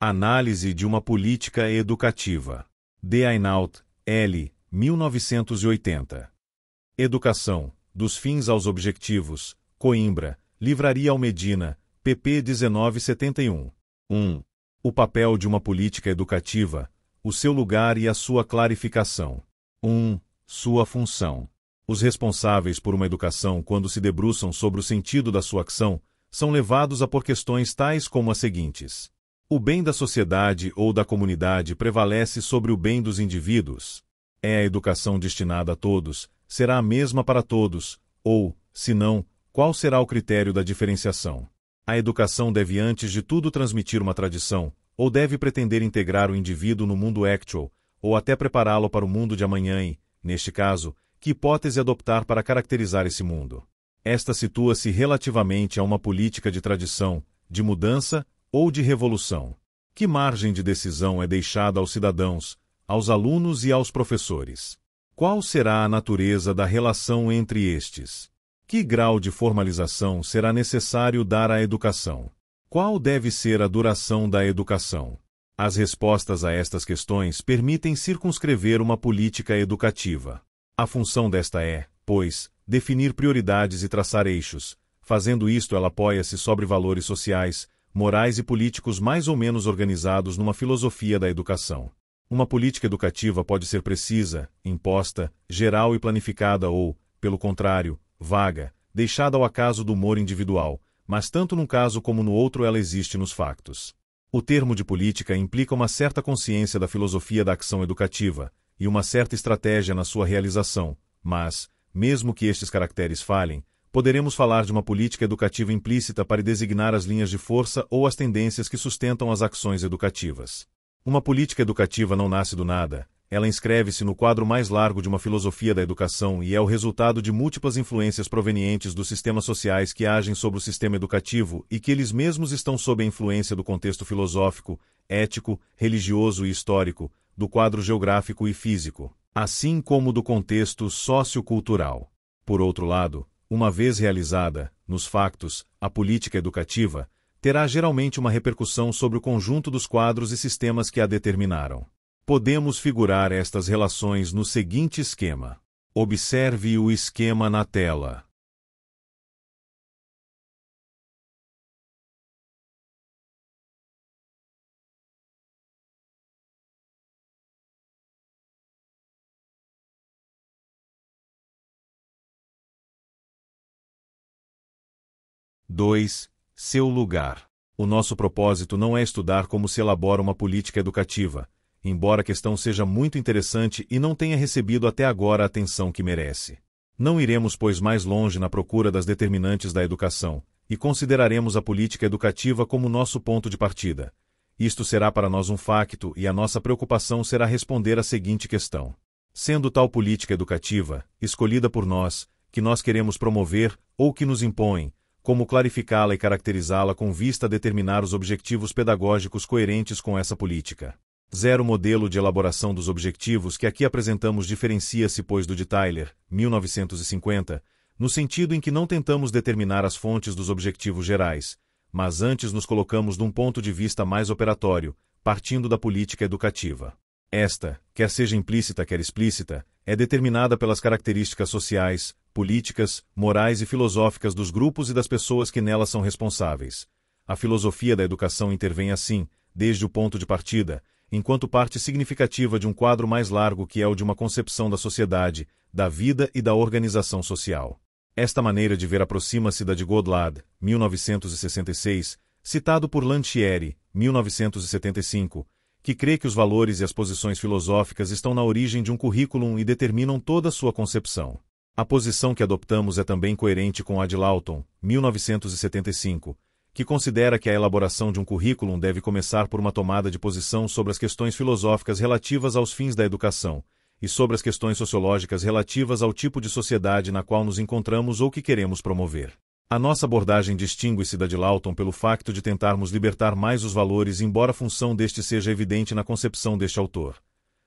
Análise de uma política educativa. De Einaut, L. 1980. Educação, dos fins aos objetivos. Coimbra, Livraria Almedina, pp. 1971. 1. O papel de uma política educativa, o seu lugar e a sua clarificação. 1. Sua função. Os responsáveis por uma educação, quando se debruçam sobre o sentido da sua ação, são levados a por questões tais como as seguintes: o bem da sociedade ou da comunidade prevalece sobre o bem dos indivíduos? É a educação destinada a todos? Será a mesma para todos? Ou, se não, qual será o critério da diferenciação? A educação deve antes de tudo transmitir uma tradição, ou deve pretender integrar o indivíduo no mundo actual, ou até prepará-lo para o mundo de amanhã e, neste caso, que hipótese adoptar para caracterizar esse mundo? Esta situa-se relativamente a uma política de tradição, de mudança ou de revolução. Que margem de decisão é deixada aos cidadãos, aos alunos e aos professores? Qual será a natureza da relação entre estes? Que grau de formalização será necessário dar à educação? Qual deve ser a duração da educação? As respostas a estas questões permitem circunscrever uma política educativa. A função desta é, pois, definir prioridades e traçar eixos. Fazendo isto, ela apoia-se sobre valores sociais, morais e políticos mais ou menos organizados numa filosofia da educação. Uma política educativa pode ser precisa, imposta, geral e planificada ou, pelo contrário, vaga, deixada ao acaso do humor individual, mas tanto num caso como no outro ela existe nos factos. O termo de política implica uma certa consciência da filosofia da ação educativa, e uma certa estratégia na sua realização, mas, mesmo que estes caracteres falhem, poderemos falar de uma política educativa implícita para designar as linhas de força ou as tendências que sustentam as ações educativas. Uma política educativa não nasce do nada, ela inscreve-se no quadro mais largo de uma filosofia da educação e é o resultado de múltiplas influências provenientes dos sistemas sociais que agem sobre o sistema educativo e que eles mesmos estão sob a influência do contexto filosófico, ético, religioso e histórico, do quadro geográfico e físico, assim como do contexto sociocultural. Por outro lado, uma vez realizada, nos factos, a política educativa terá geralmente uma repercussão sobre o conjunto dos quadros e sistemas que a determinaram. Podemos figurar estas relações no seguinte esquema. Observe o esquema na tela. Seu lugar. O nosso propósito não é estudar como se elabora uma política educativa, embora a questão seja muito interessante e não tenha recebido até agora a atenção que merece. Não iremos, pois, mais longe na procura das determinantes da educação, e consideraremos a política educativa como nosso ponto de partida. Isto será para nós um facto e a nossa preocupação será responder à seguinte questão: sendo tal política educativa, escolhida por nós, que nós queremos promover ou que nos impõem, como clarificá-la e caracterizá-la com vista a determinar os objetivos pedagógicos coerentes com essa política. O modelo de elaboração dos objetivos que aqui apresentamos diferencia-se, pois, do de Tyler, 1950, no sentido em que não tentamos determinar as fontes dos objetivos gerais, mas antes nos colocamos num ponto de vista mais operatório, partindo da política educativa. Esta, quer seja implícita quer explícita, é determinada pelas características sociais, políticas, morais e filosóficas dos grupos e das pessoas que nelas são responsáveis. A filosofia da educação intervém assim, desde o ponto de partida, enquanto parte significativa de um quadro mais largo que é o de uma concepção da sociedade, da vida e da organização social. Esta maneira de ver aproxima-se da de Godlad, 1966, citado por Lantieri, 1975, que crê que os valores e as posições filosóficas estão na origem de um currículo e determinam toda a sua concepção. A posição que adoptamos é também coerente com a de Lawton, 1975, que considera que a elaboração de um currículo deve começar por uma tomada de posição sobre as questões filosóficas relativas aos fins da educação, e sobre as questões sociológicas relativas ao tipo de sociedade na qual nos encontramos ou que queremos promover. A nossa abordagem distingue-se da de Lawton pelo facto de tentarmos libertar mais os valores, embora a função deste seja evidente na concepção deste autor.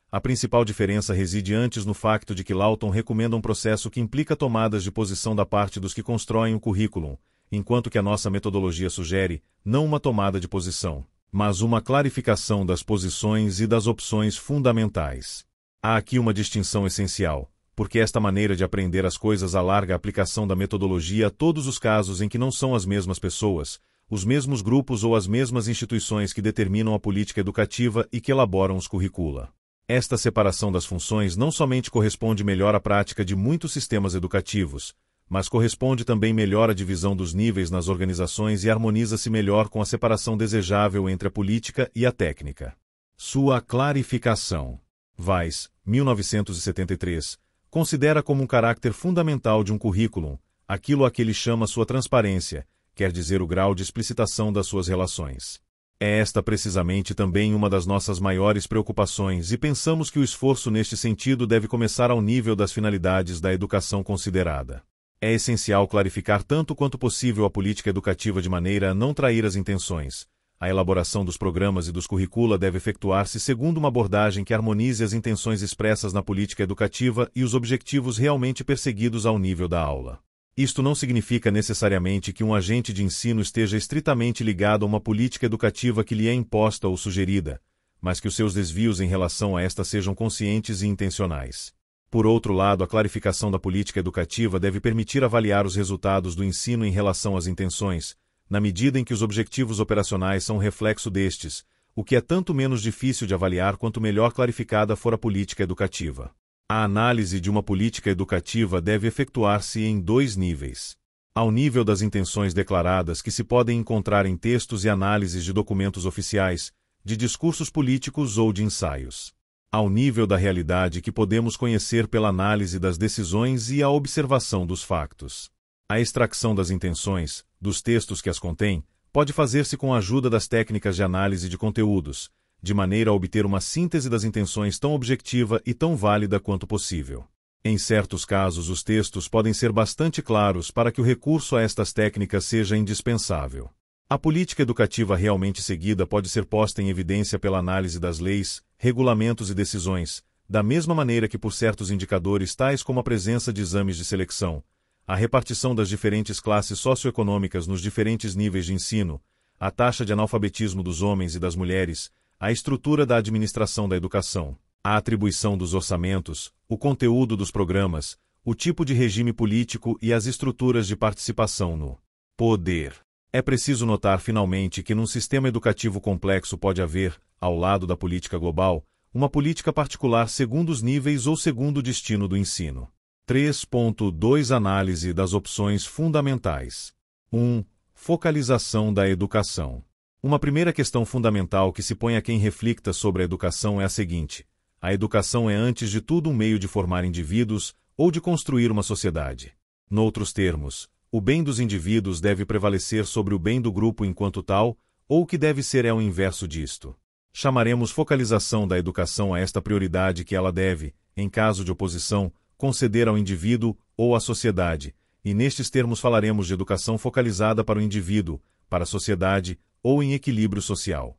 A principal diferença reside antes no facto de que Lawton recomenda um processo que implica tomadas de posição da parte dos que constroem o currículo, enquanto que a nossa metodologia sugere, não uma tomada de posição, mas uma clarificação das posições e das opções fundamentais. Há aqui uma distinção essencial, porque esta maneira de aprender as coisas alarga a aplicação da metodologia a todos os casos em que não são as mesmas pessoas, os mesmos grupos ou as mesmas instituições que determinam a política educativa e que elaboram os curricula. Esta separação das funções não somente corresponde melhor à prática de muitos sistemas educativos, mas corresponde também melhor à divisão dos níveis nas organizações e harmoniza-se melhor com a separação desejável entre a política e a técnica. Sua clarificação. Weiss, 1973, considera como um caráter fundamental de um currículo aquilo a que ele chama sua transparência, quer dizer o grau de explicitação das suas relações. É esta precisamente também uma das nossas maiores preocupações e pensamos que o esforço neste sentido deve começar ao nível das finalidades da educação considerada. É essencial clarificar tanto quanto possível a política educativa de maneira a não trair as intenções. A elaboração dos programas e dos curricula deve efetuar-se segundo uma abordagem que harmonize as intenções expressas na política educativa e os objetivos realmente perseguidos ao nível da aula. Isto não significa necessariamente que um agente de ensino esteja estritamente ligado a uma política educativa que lhe é imposta ou sugerida, mas que os seus desvios em relação a esta sejam conscientes e intencionais. Por outro lado, a clarificação da política educativa deve permitir avaliar os resultados do ensino em relação às intenções, na medida em que os objetivos operacionais são reflexo destes, o que é tanto menos difícil de avaliar quanto melhor clarificada for a política educativa. A análise de uma política educativa deve efetuar-se em dois níveis. Ao nível das intenções declaradas que se podem encontrar em textos e análises de documentos oficiais, de discursos políticos ou de ensaios. Ao nível da realidade que podemos conhecer pela análise das decisões e a observação dos factos. A extração das intenções, dos textos que as contêm, pode fazer-se com a ajuda das técnicas de análise de conteúdos, de maneira a obter uma síntese das intenções tão objetiva e tão válida quanto possível. Em certos casos, os textos podem ser bastante claros para que o recurso a estas técnicas seja indispensável. A política educativa realmente seguida pode ser posta em evidência pela análise das leis, regulamentos e decisões, da mesma maneira que por certos indicadores tais como a presença de exames de seleção, a repartição das diferentes classes socioeconômicas nos diferentes níveis de ensino, a taxa de analfabetismo dos homens e das mulheres, a estrutura da administração da educação, a atribuição dos orçamentos, o conteúdo dos programas, o tipo de regime político e as estruturas de participação no poder. É preciso notar finalmente que num sistema educativo complexo pode haver, ao lado da política global, uma política particular segundo os níveis ou segundo o destino do ensino. 3.2 Análise das opções fundamentais. 1. Focalização da educação. Uma primeira questão fundamental que se põe a quem reflita sobre a educação é a seguinte: a educação é antes de tudo um meio de formar indivíduos ou de construir uma sociedade. Noutros termos, o bem dos indivíduos deve prevalecer sobre o bem do grupo enquanto tal, ou o que deve ser é o inverso disto. Chamaremos focalização da educação a esta prioridade que ela deve, em caso de oposição, conceder ao indivíduo ou à sociedade, e nestes termos falaremos de educação focalizada para o indivíduo, para a sociedade ou em equilíbrio social.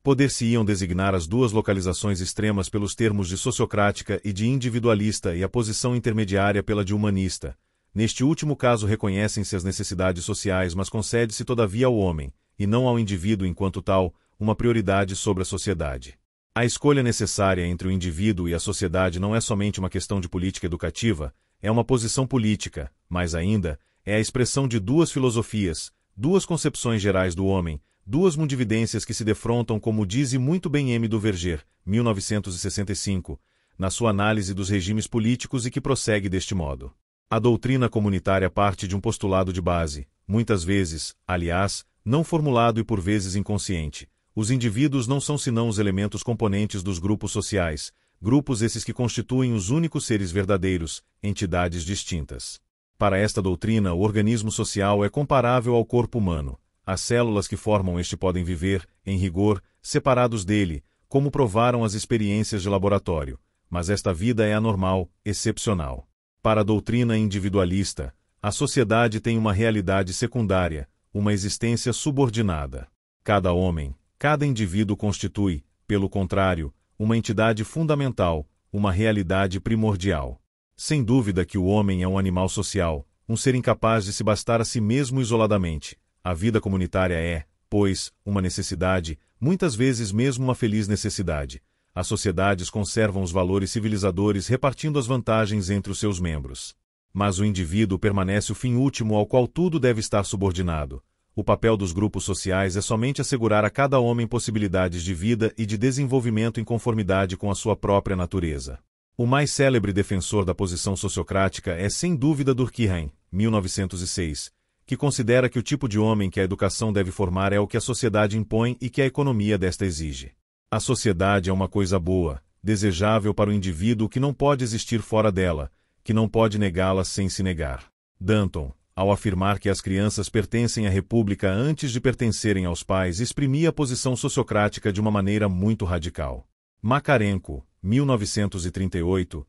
Poder-se-iam designar as duas localizações extremas pelos termos de sociocrática e de individualista e a posição intermediária pela de humanista. Neste último caso reconhecem-se as necessidades sociais, mas concede-se todavia ao homem, e não ao indivíduo enquanto tal, uma prioridade sobre a sociedade. A escolha necessária entre o indivíduo e a sociedade não é somente uma questão de política educativa, é uma posição política, mais ainda, é a expressão de duas filosofias, duas concepções gerais do homem, duas mundividências que se defrontam, como diz muito bem M. Duverger, 1965, na sua análise dos regimes políticos e que prossegue deste modo. A doutrina comunitária parte de um postulado de base, muitas vezes, aliás, não formulado e por vezes inconsciente. Os indivíduos não são senão os elementos componentes dos grupos sociais, grupos esses que constituem os únicos seres verdadeiros, entidades distintas. Para esta doutrina, o organismo social é comparável ao corpo humano. As células que formam este podem viver, em rigor, separados dele, como provaram as experiências de laboratório, mas esta vida é anormal, excepcional. Para a doutrina individualista, a sociedade tem uma realidade secundária, uma existência subordinada. Cada homem, cada indivíduo constitui, pelo contrário, uma entidade fundamental, uma realidade primordial. Sem dúvida que o homem é um animal social, um ser incapaz de se bastar a si mesmo isoladamente. A vida comunitária é, pois, uma necessidade, muitas vezes mesmo uma feliz necessidade. As sociedades conservam os valores civilizadores repartindo as vantagens entre os seus membros. Mas o indivíduo permanece o fim último ao qual tudo deve estar subordinado. O papel dos grupos sociais é somente assegurar a cada homem possibilidades de vida e de desenvolvimento em conformidade com a sua própria natureza. O mais célebre defensor da posição sociocrática é sem dúvida Durkheim, 1906, que considera que o tipo de homem que a educação deve formar é o que a sociedade impõe e que a economia desta exige. A sociedade é uma coisa boa, desejável para o indivíduo que não pode existir fora dela, que não pode negá-la sem se negar. Danton, ao afirmar que as crianças pertencem à república antes de pertencerem aos pais, exprimia a posição sociocrática de uma maneira muito radical. Makarenko, 1938,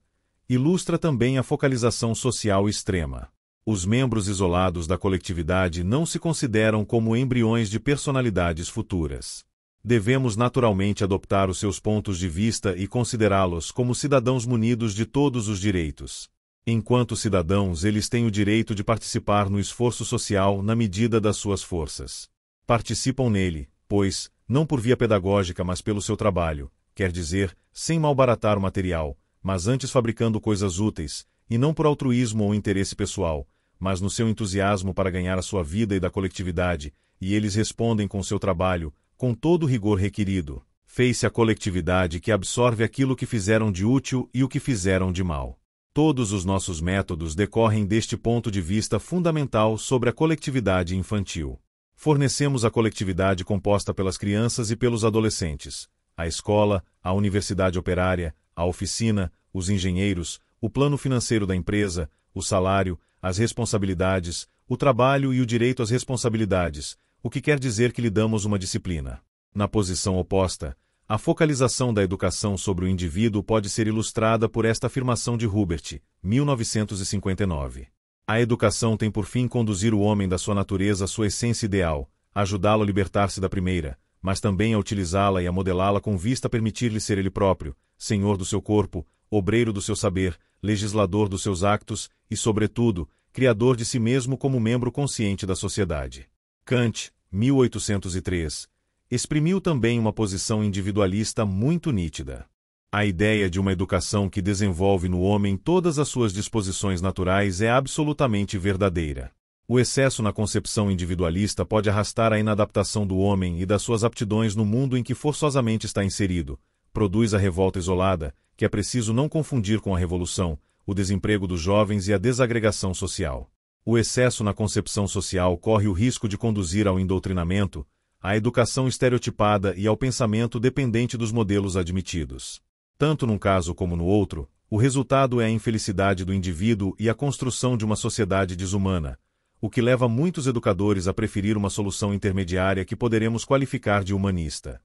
ilustra também a focalização social extrema. Os membros isolados da coletividade não se consideram como embriões de personalidades futuras. Devemos naturalmente adoptar os seus pontos de vista e considerá-los como cidadãos munidos de todos os direitos. Enquanto cidadãos, eles têm o direito de participar no esforço social na medida das suas forças. Participam nele, pois, não por via pedagógica mas pelo seu trabalho, quer dizer, sem malbaratar o material, mas antes fabricando coisas úteis, e não por altruísmo ou interesse pessoal, mas no seu entusiasmo para ganhar a sua vida e da coletividade, e eles respondem com seu trabalho, com todo o rigor requerido. Fez-se a coletividade que absorve aquilo que fizeram de útil e o que fizeram de mal. Todos os nossos métodos decorrem deste ponto de vista fundamental sobre a coletividade infantil. Fornecemos a coletividade composta pelas crianças e pelos adolescentes, a escola, a universidade operária, a oficina, os engenheiros, o plano financeiro da empresa, o salário, as responsabilidades, o trabalho e o direito às responsabilidades, o que quer dizer que lhe damos uma disciplina. Na posição oposta, a focalização da educação sobre o indivíduo pode ser ilustrada por esta afirmação de Hubert, 1959. A educação tem por fim conduzir o homem da sua natureza à sua essência ideal, ajudá-lo a libertar-se da primeira, mas também a utilizá-la e a modelá-la com vista a permitir-lhe ser ele próprio, senhor do seu corpo, obreiro do seu saber, legislador dos seus actos e, sobretudo, criador de si mesmo como membro consciente da sociedade. Kant, 1803, exprimiu também uma posição individualista muito nítida. A ideia de uma educação que desenvolve no homem todas as suas disposições naturais é absolutamente verdadeira. O excesso na concepção individualista pode arrastar a inadaptação do homem e das suas aptidões no mundo em que forçosamente está inserido, produz a revolta isolada, que é preciso não confundir com a revolução, o desemprego dos jovens e a desagregação social. O excesso na concepção social corre o risco de conduzir ao doutrinamento, à educação estereotipada e ao pensamento dependente dos modelos admitidos. Tanto num caso como no outro, o resultado é a infelicidade do indivíduo e a construção de uma sociedade desumana, o que leva muitos educadores a preferir uma solução intermediária que poderemos qualificar de humanista.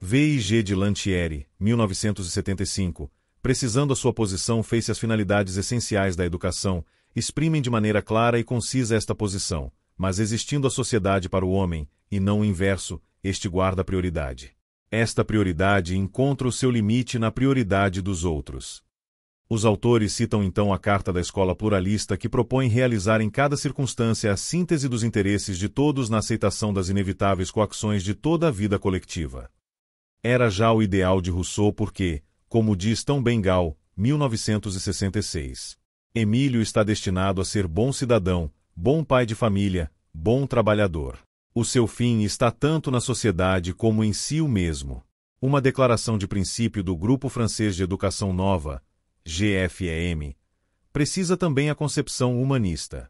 V.I.G. de Lantieri, 1975, precisando a sua posição fez-se as finalidades essenciais da educação, exprimem de maneira clara e concisa esta posição, mas existindo a sociedade para o homem, e não o inverso, este guarda prioridade. Esta prioridade encontra o seu limite na prioridade dos outros. Os autores citam então a Carta da Escola Pluralista que propõe realizar em cada circunstância a síntese dos interesses de todos na aceitação das inevitáveis coações de toda a vida coletiva. Era já o ideal de Rousseau porque, como diz tão bem Gal, 1966, Emílio está destinado a ser bom cidadão, bom pai de família, bom trabalhador. O seu fim está tanto na sociedade como em si o mesmo. Uma declaração de princípio do Grupo Francês de Educação Nova, GFEM, precisa também a concepção humanista.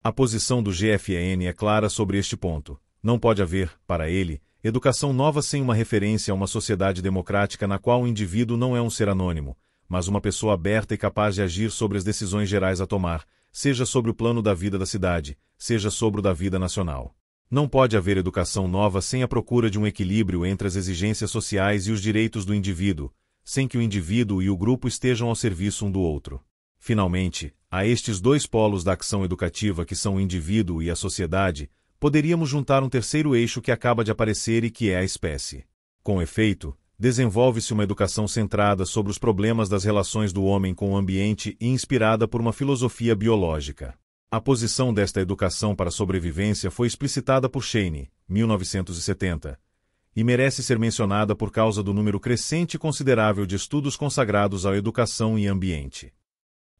A posição do GFEN é clara sobre este ponto. Não pode haver, para ele, educação nova sem uma referência a uma sociedade democrática na qual o indivíduo não é um ser anônimo, mas uma pessoa aberta e capaz de agir sobre as decisões gerais a tomar, seja sobre o plano da vida da cidade, seja sobre o da vida nacional. Não pode haver educação nova sem a procura de um equilíbrio entre as exigências sociais e os direitos do indivíduo, sem que o indivíduo e o grupo estejam ao serviço um do outro. Finalmente, a estes dois polos da ação educativa que são o indivíduo e a sociedade, poderíamos juntar um terceiro eixo que acaba de aparecer e que é a espécie. Com efeito, desenvolve-se uma educação centrada sobre os problemas das relações do homem com o ambiente e inspirada por uma filosofia biológica. A posição desta educação para a sobrevivência foi explicitada por Scheine, 1970, e merece ser mencionada por causa do número crescente e considerável de estudos consagrados à educação e ambiente.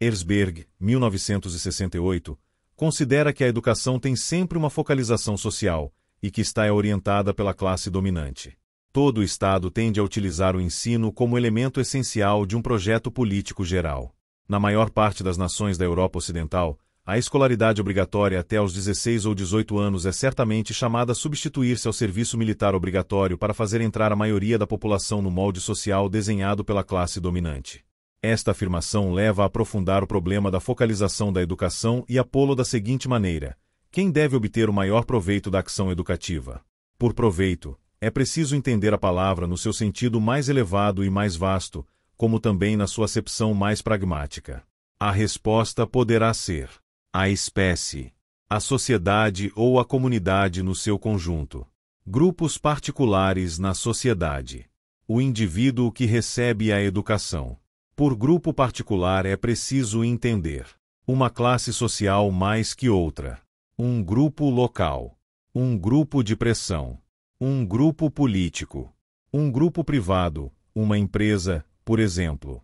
Erzberg, 1968, considera que a educação tem sempre uma focalização social, e que está orientada pela classe dominante. Todo o Estado tende a utilizar o ensino como elemento essencial de um projeto político geral. Na maior parte das nações da Europa Ocidental, a escolaridade obrigatória até aos 16 ou 18 anos é certamente chamada a substituir-se ao serviço militar obrigatório para fazer entrar a maioria da população no molde social desenhado pela classe dominante. Esta afirmação leva a aprofundar o problema da focalização da educação e a pô-lo da seguinte maneira: quem deve obter o maior proveito da ação educativa? Por proveito, é preciso entender a palavra no seu sentido mais elevado e mais vasto, como também na sua acepção mais pragmática. A resposta poderá ser a espécie, a sociedade ou a comunidade no seu conjunto. Grupos particulares na sociedade. O indivíduo que recebe a educação. Por grupo particular é preciso entender uma classe social mais que outra, um grupo local, um grupo de pressão, um grupo político, um grupo privado, uma empresa, por exemplo.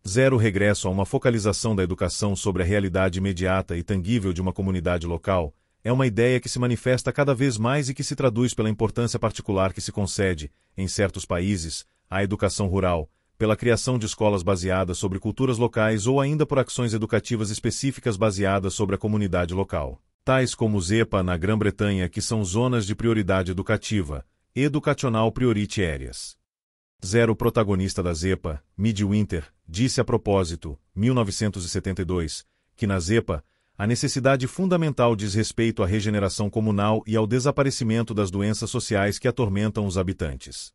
Zero regresso a uma focalização da educação sobre a realidade imediata e tangível de uma comunidade local é uma ideia que se manifesta cada vez mais e que se traduz pela importância particular que se concede, em certos países, à educação rural, pela criação de escolas baseadas sobre culturas locais ou ainda por ações educativas específicas baseadas sobre a comunidade local, tais como os EPA na Grã-Bretanha, que são zonas de prioridade educativa, Educational Priority Areas. Zero protagonista da ZEPA, Midwinter, disse a propósito, 1972, que na ZEPA, a necessidade fundamental diz respeito à regeneração comunal e ao desaparecimento das doenças sociais que atormentam os habitantes.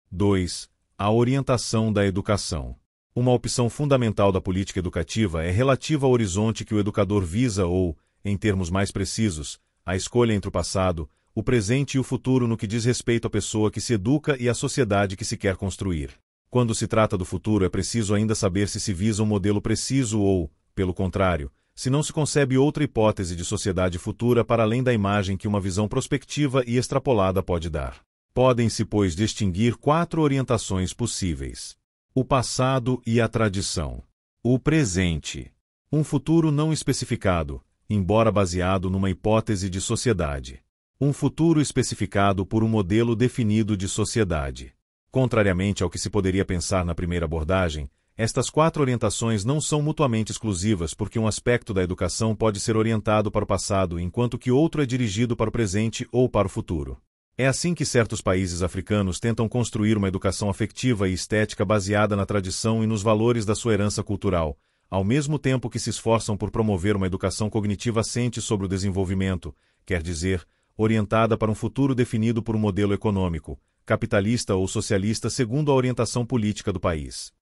2. A orientação da educação. Uma opção fundamental da política educativa é relativa ao horizonte que o educador visa ou, em termos mais precisos, a escolha entre o passado, o presente e o futuro no que diz respeito à pessoa que se educa e à sociedade que se quer construir. Quando se trata do futuro, é preciso ainda saber se visa um modelo preciso ou, pelo contrário, se não se concebe outra hipótese de sociedade futura para além da imagem que uma visão prospectiva e extrapolada pode dar. Podem-se, pois, distinguir 4 orientações possíveis: o passado e a tradição, o presente, um futuro não especificado, embora baseado numa hipótese de sociedade, um futuro especificado por um modelo definido de sociedade. Contrariamente ao que se poderia pensar na primeira abordagem, estas 4 orientações não são mutuamente exclusivas porque um aspecto da educação pode ser orientado para o passado enquanto que outro é dirigido para o presente ou para o futuro. É assim que certos países africanos tentam construir uma educação afetiva e estética baseada na tradição e nos valores da sua herança cultural, ao mesmo tempo que se esforçam por promover uma educação cognitiva assente sobre o desenvolvimento, quer dizer, orientada para um futuro definido por um modelo econômico, capitalista ou socialista segundo a orientação política do país.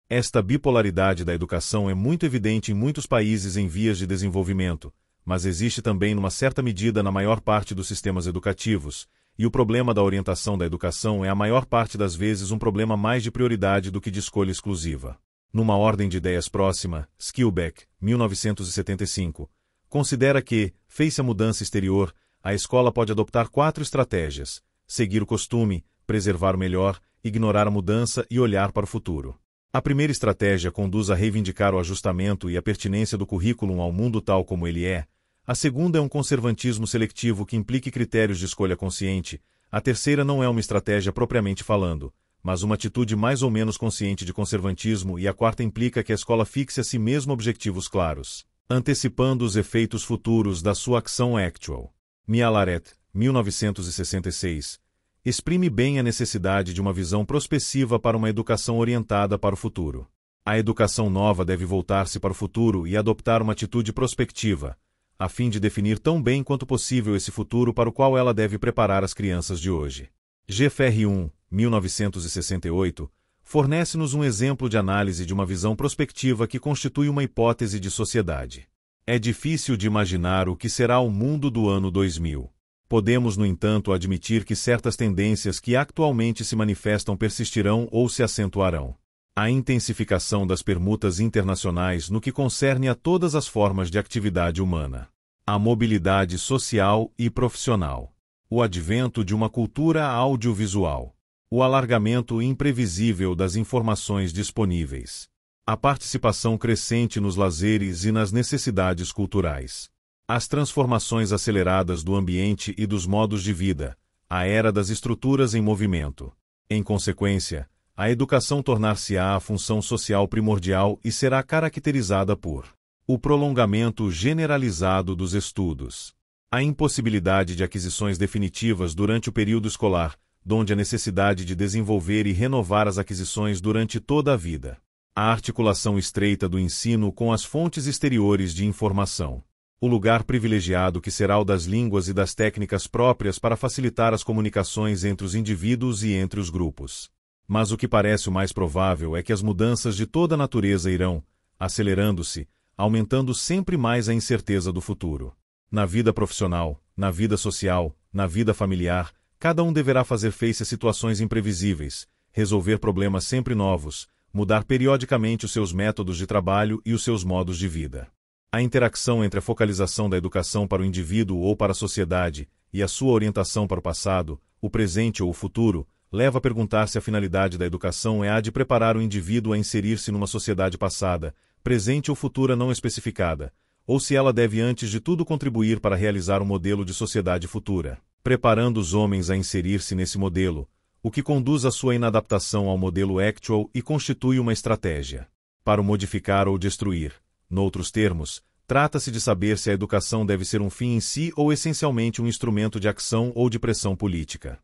Esta bipolaridade da educação é muito evidente em muitos países em vias de desenvolvimento, mas existe também numa certa medida na maior parte dos sistemas educativos, e o problema da orientação da educação é a maior parte das vezes um problema mais de prioridade do que de escolha exclusiva. Numa ordem de ideias próxima, Skilbeck, 1975, considera que, face a mudança exterior, a escola pode adoptar 4 estratégias: seguir o costume, preservar o melhor, ignorar a mudança e olhar para o futuro. A primeira estratégia conduz a reivindicar o ajustamento e a pertinência do currículo ao mundo tal como ele é. A segunda é um conservantismo seletivo que implique critérios de escolha consciente. A terceira não é uma estratégia propriamente falando, mas uma atitude mais ou menos consciente de conservantismo, e a quarta implica que a escola fixe a si mesma objetivos claros, antecipando os efeitos futuros da sua ação actual. Mialaret, 1966, exprime bem a necessidade de uma visão prospectiva para uma educação orientada para o futuro. A educação nova deve voltar-se para o futuro e adoptar uma atitude prospectiva, a fim de definir tão bem quanto possível esse futuro para o qual ela deve preparar as crianças de hoje. GFR1, 1968, fornece-nos um exemplo de análise de uma visão prospectiva que constitui uma hipótese de sociedade. É difícil de imaginar o que será o mundo do ano 2000. Podemos, no entanto, admitir que certas tendências que atualmente se manifestam persistirão ou se acentuarão. A intensificação das permutas internacionais no que concerne a todas as formas de atividade humana. A mobilidade social e profissional. O advento de uma cultura audiovisual. O alargamento imprevisível das informações disponíveis. A participação crescente nos lazeres e nas necessidades culturais. As transformações aceleradas do ambiente e dos modos de vida. A era das estruturas em movimento. Em consequência, a educação tornar-se-á a função social primordial e será caracterizada por o prolongamento generalizado dos estudos. A impossibilidade de aquisições definitivas durante o período escolar, donde a necessidade de desenvolver e renovar as aquisições durante toda a vida. A articulação estreita do ensino com as fontes exteriores de informação. O lugar privilegiado que será o das línguas e das técnicas próprias para facilitar as comunicações entre os indivíduos e entre os grupos. Mas o que parece o mais provável é que as mudanças de toda a natureza irão, acelerando-se, aumentando sempre mais a incerteza do futuro. Na vida profissional, na vida social, na vida familiar, cada um deverá fazer face a situações imprevisíveis, resolver problemas sempre novos, mudar periodicamente os seus métodos de trabalho e os seus modos de vida. A interação entre a focalização da educação para o indivíduo ou para a sociedade e a sua orientação para o passado, o presente ou o futuro, leva a perguntar se a finalidade da educação é a de preparar o indivíduo a inserir-se numa sociedade passada, presente ou futura não especificada, ou se ela deve antes de tudo contribuir para realizar um modelo de sociedade futura, preparando os homens a inserir-se nesse modelo, o que conduz à sua inadaptação ao modelo actual e constitui uma estratégia para o modificar ou destruir. Noutros termos, trata-se de saber se a educação deve ser um fim em si ou essencialmente um instrumento de ação ou de pressão política.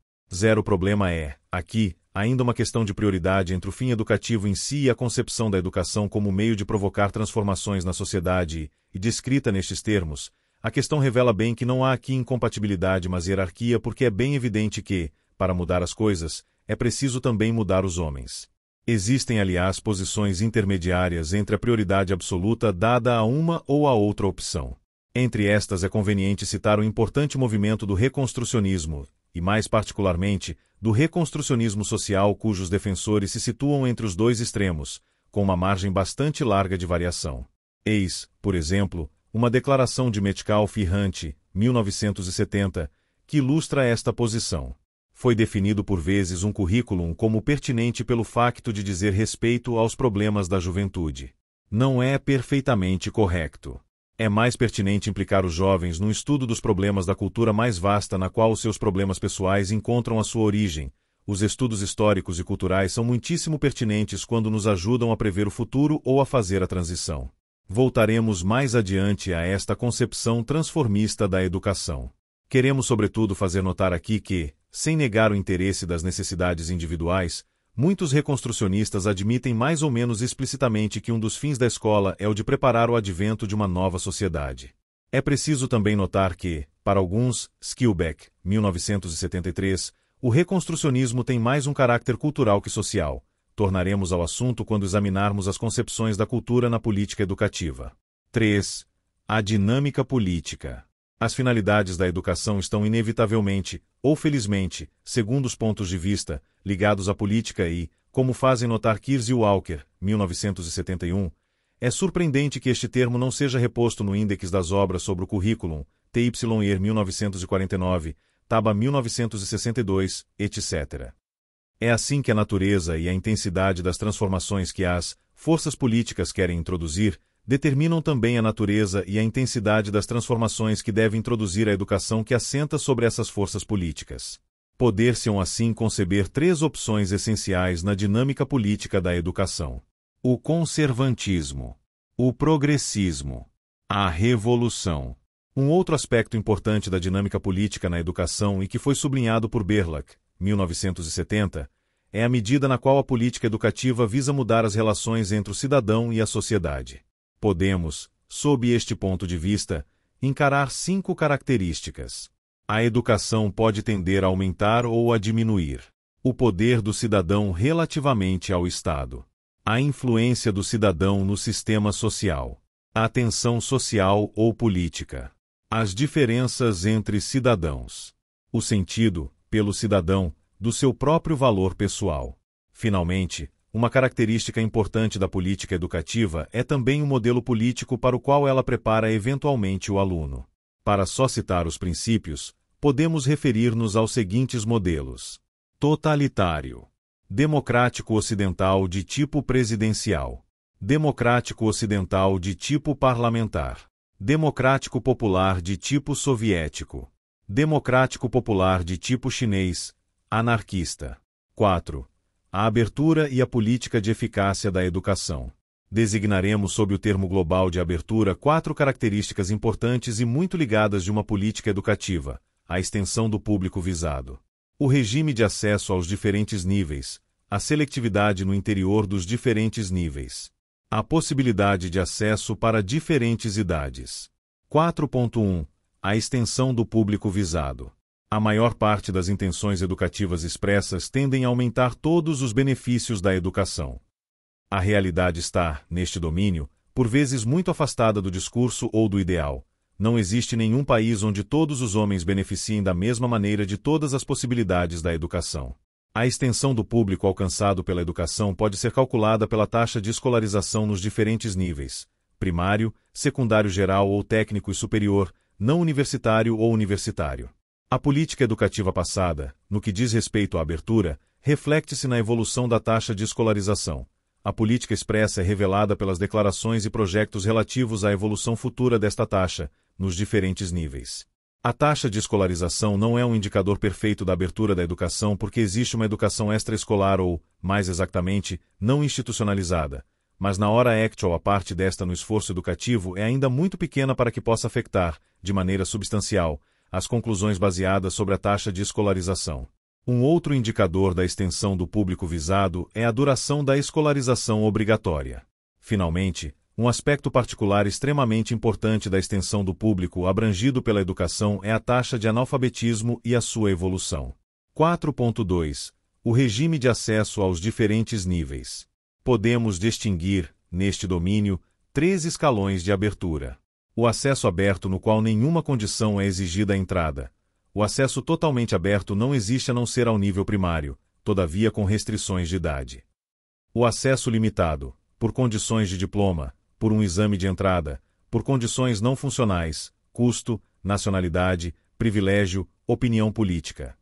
O problema é, aqui, ainda uma questão de prioridade entre o fim educativo em si e a concepção da educação como meio de provocar transformações na sociedade e, descrita nestes termos, a questão revela bem que não há aqui incompatibilidade mas hierarquia porque é bem evidente que, para mudar as coisas, é preciso também mudar os homens. Existem, aliás, posições intermediárias entre a prioridade absoluta dada a uma ou a outra opção. Entre estas é conveniente citar o importante movimento do reconstrucionismo, e mais particularmente, do reconstrucionismo social cujos defensores se situam entre os dois extremos, com uma margem bastante larga de variação. Eis, por exemplo, uma declaração de Metcalfe e Hunt, 1970, que ilustra esta posição. Foi definido por vezes um currículo como pertinente pelo facto de dizer respeito aos problemas da juventude. Não é perfeitamente correto. É mais pertinente implicar os jovens no estudo dos problemas da cultura mais vasta na qual os seus problemas pessoais encontram a sua origem. Os estudos históricos e culturais são muitíssimo pertinentes quando nos ajudam a prever o futuro ou a fazer a transição. Voltaremos mais adiante a esta concepção transformista da educação. Queremos sobretudo fazer notar aqui que, sem negar o interesse das necessidades individuais, muitos reconstrucionistas admitem mais ou menos explicitamente que um dos fins da escola é o de preparar o advento de uma nova sociedade. É preciso também notar que, para alguns, Skilbeck, 1973, o reconstrucionismo tem mais um caráter cultural que social. Tornaremos ao assunto quando examinarmos as concepções da cultura na política educativa. 3. A dinâmica política. As finalidades da educação estão inevitavelmente, ou felizmente, segundo os pontos de vista, ligados à política e, como fazem notar Kirsch e Walker, 1971, é surpreendente que este termo não seja reposto no índex das obras sobre o currículo, TYER 1949, Taba 1962, etc. É assim que a natureza e a intensidade das transformações que as forças políticas querem introduzir determinam também a natureza e a intensidade das transformações que deve introduzir a educação que assenta sobre essas forças políticas. Poder-se-ão assim conceber três opções essenciais na dinâmica política da educação: o conservantismo, o progressismo, a revolução. Um outro aspecto importante da dinâmica política na educação e que foi sublinhado por Berlach, 1970, é a medida na qual a política educativa visa mudar as relações entre o cidadão e a sociedade. Podemos, sob este ponto de vista, encarar 5 características. A educação pode tender a aumentar ou a diminuir o poder do cidadão relativamente ao Estado, a influência do cidadão no sistema social, a tensão social ou política, as diferenças entre cidadãos, o sentido, pelo cidadão, do seu próprio valor pessoal. Finalmente, uma característica importante da política educativa é também o modelo político para o qual ela prepara eventualmente o aluno. Para só citar os princípios, podemos referir-nos aos seguintes modelos: totalitário, democrático ocidental de tipo presidencial, democrático ocidental de tipo parlamentar, democrático popular de tipo soviético, democrático popular de tipo chinês, anarquista. 4. A abertura e a política de eficácia da educação. Designaremos sob o termo global de abertura 4 características importantes e muito ligadas de uma política educativa: a extensão do público visado, o regime de acesso aos diferentes níveis, a seletividade no interior dos diferentes níveis, a possibilidade de acesso para diferentes idades. 4.1. A extensão do público visado. A maior parte das intenções educativas expressas tendem a aumentar todos os benefícios da educação. A realidade está, neste domínio, por vezes muito afastada do discurso ou do ideal. Não existe nenhum país onde todos os homens beneficiem da mesma maneira de todas as possibilidades da educação. A extensão do público alcançado pela educação pode ser calculada pela taxa de escolarização nos diferentes níveis: primário, secundário geral ou técnico e superior, não universitário ou universitário. A política educativa passada, no que diz respeito à abertura, reflete-se na evolução da taxa de escolarização. A política expressa é revelada pelas declarações e projetos relativos à evolução futura desta taxa, nos diferentes níveis. A taxa de escolarização não é um indicador perfeito da abertura da educação porque existe uma educação extraescolar ou, mais exatamente, não institucionalizada, mas na hora actual a parte desta no esforço educativo é ainda muito pequena para que possa afetar, de maneira substancial, as conclusões baseadas sobre a taxa de escolarização. Um outro indicador da extensão do público visado é a duração da escolarização obrigatória. Finalmente, um aspecto particular extremamente importante da extensão do público abrangido pela educação é a taxa de analfabetismo e a sua evolução. 4.2. O regime de acesso aos diferentes níveis. Podemos distinguir, neste domínio, 3 escalões de abertura. O acesso aberto no qual nenhuma condição é exigida à entrada. O acesso totalmente aberto não existe a não ser ao nível primário, todavia com restrições de idade. O acesso limitado, por condições de diploma, por um exame de entrada, por condições não funcionais, custo, nacionalidade, privilégio, opinião política.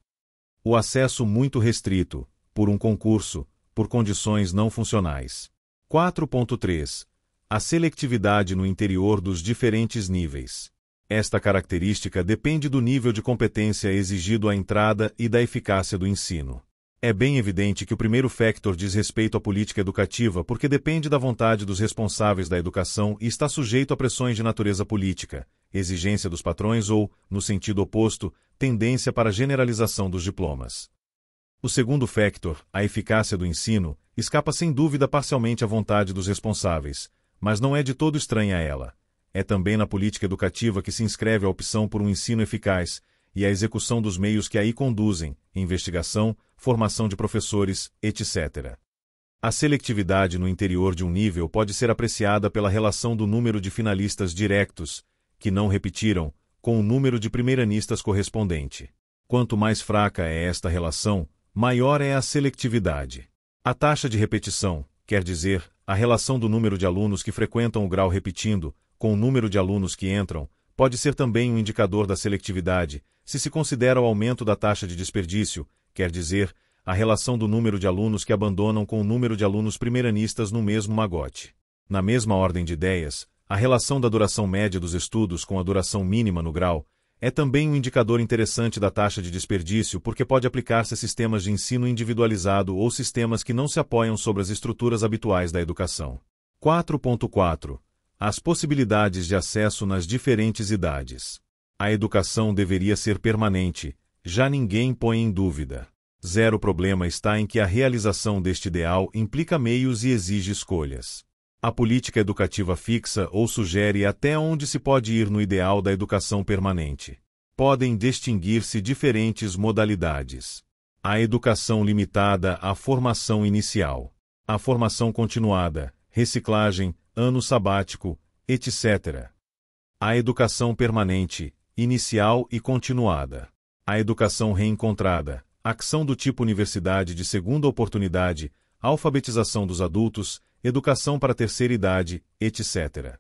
O acesso muito restrito, por um concurso, por condições não funcionais. 4.3. A seletividade no interior dos diferentes níveis. Esta característica depende do nível de competência exigido à entrada e da eficácia do ensino. É bem evidente que o primeiro factor diz respeito à política educativa porque depende da vontade dos responsáveis da educação e está sujeito a pressões de natureza política, exigência dos patrões ou, no sentido oposto, tendência para generalização dos diplomas. O segundo factor, a eficácia do ensino, escapa sem dúvida parcialmente à vontade dos responsáveis, mas não é de todo estranha a ela. É também na política educativa que se inscreve a opção por um ensino eficaz e a execução dos meios que aí conduzem, investigação, formação de professores, etc. A seletividade no interior de um nível pode ser apreciada pela relação do número de finalistas diretos, que não repetiram, com o número de primeiranistas correspondente. Quanto mais fraca é esta relação, maior é a seletividade. A taxa de repetição, quer dizer, a relação do número de alunos que frequentam o grau repetindo, com o número de alunos que entram, pode ser também um indicador da seletividade, se considera o aumento da taxa de desperdício, quer dizer, a relação do número de alunos que abandonam com o número de alunos primeiranistas no mesmo magote. Na mesma ordem de ideias, a relação da duração média dos estudos com a duração mínima no grau é também um indicador interessante da taxa de desperdício porque pode aplicar-se a sistemas de ensino individualizado ou sistemas que não se apoiam sobre as estruturas habituais da educação. 4.4. As possibilidades de acesso nas diferentes idades. A educação deveria ser permanente, já ninguém põe em dúvida. Zero problema está em que a realização deste ideal implica meios e exige escolhas. A política educativa fixa ou sugere até onde se pode ir no ideal da educação permanente. Podem distinguir-se diferentes modalidades. A educação limitada à formação inicial. A formação continuada, reciclagem, ano sabático, etc. A educação permanente, inicial e continuada. A educação reencontrada, ação do tipo universidade de segunda oportunidade, alfabetização dos adultos, educação para a terceira idade, etc.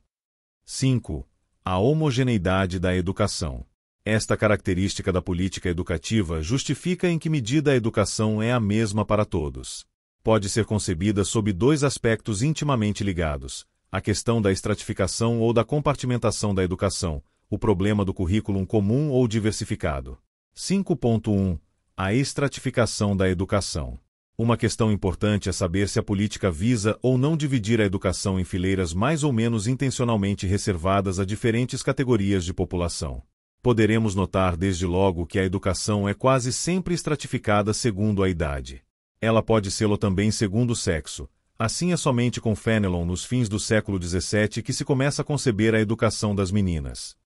5. A homogeneidade da educação. Esta característica da política educativa justifica em que medida a educação é a mesma para todos. Pode ser concebida sob dois aspectos intimamente ligados: a questão da estratificação ou da compartimentação da educação, o problema do currículo comum ou diversificado. 5.1. A estratificação da educação. Uma questão importante é saber se a política visa ou não dividir a educação em fileiras mais ou menos intencionalmente reservadas a diferentes categorias de população. Poderemos notar desde logo que a educação é quase sempre estratificada segundo a idade. Ela pode sê-lo também segundo o sexo. Assim é somente com Fenelon nos fins do século XVII que se começa a conceber a educação das meninas.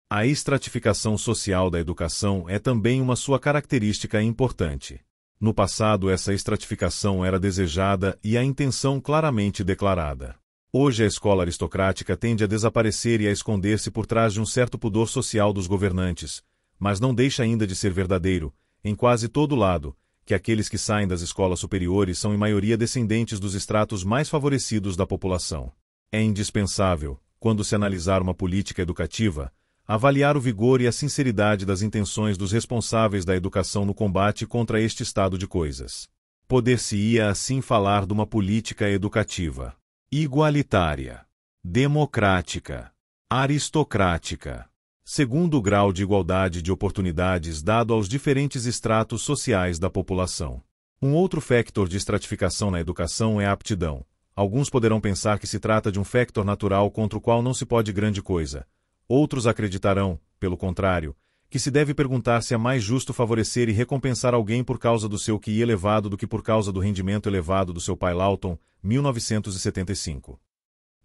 A estratificação social da educação é também uma sua característica importante. No passado, essa estratificação era desejada e a intenção claramente declarada. Hoje, a escola aristocrática tende a desaparecer e a esconder-se por trás de um certo pudor social dos governantes, mas não deixa ainda de ser verdadeiro, em quase todo lado, que aqueles que saem das escolas superiores são em maioria descendentes dos estratos mais favorecidos da população. É indispensável, quando se analisar uma política educativa, avaliar o vigor e a sinceridade das intenções dos responsáveis da educação no combate contra este estado de coisas. Poder-se-ia assim falar de uma política educativa igualitária, democrática, aristocrática, segundo o grau de igualdade de oportunidades dado aos diferentes estratos sociais da população. Um outro factor de estratificação na educação é a aptidão. Alguns poderão pensar que se trata de um factor natural contra o qual não se pode grande coisa. Outros acreditarão, pelo contrário, que se deve perguntar se é mais justo favorecer e recompensar alguém por causa do seu QI elevado do que por causa do rendimento elevado do seu pai. Lawton, 1975.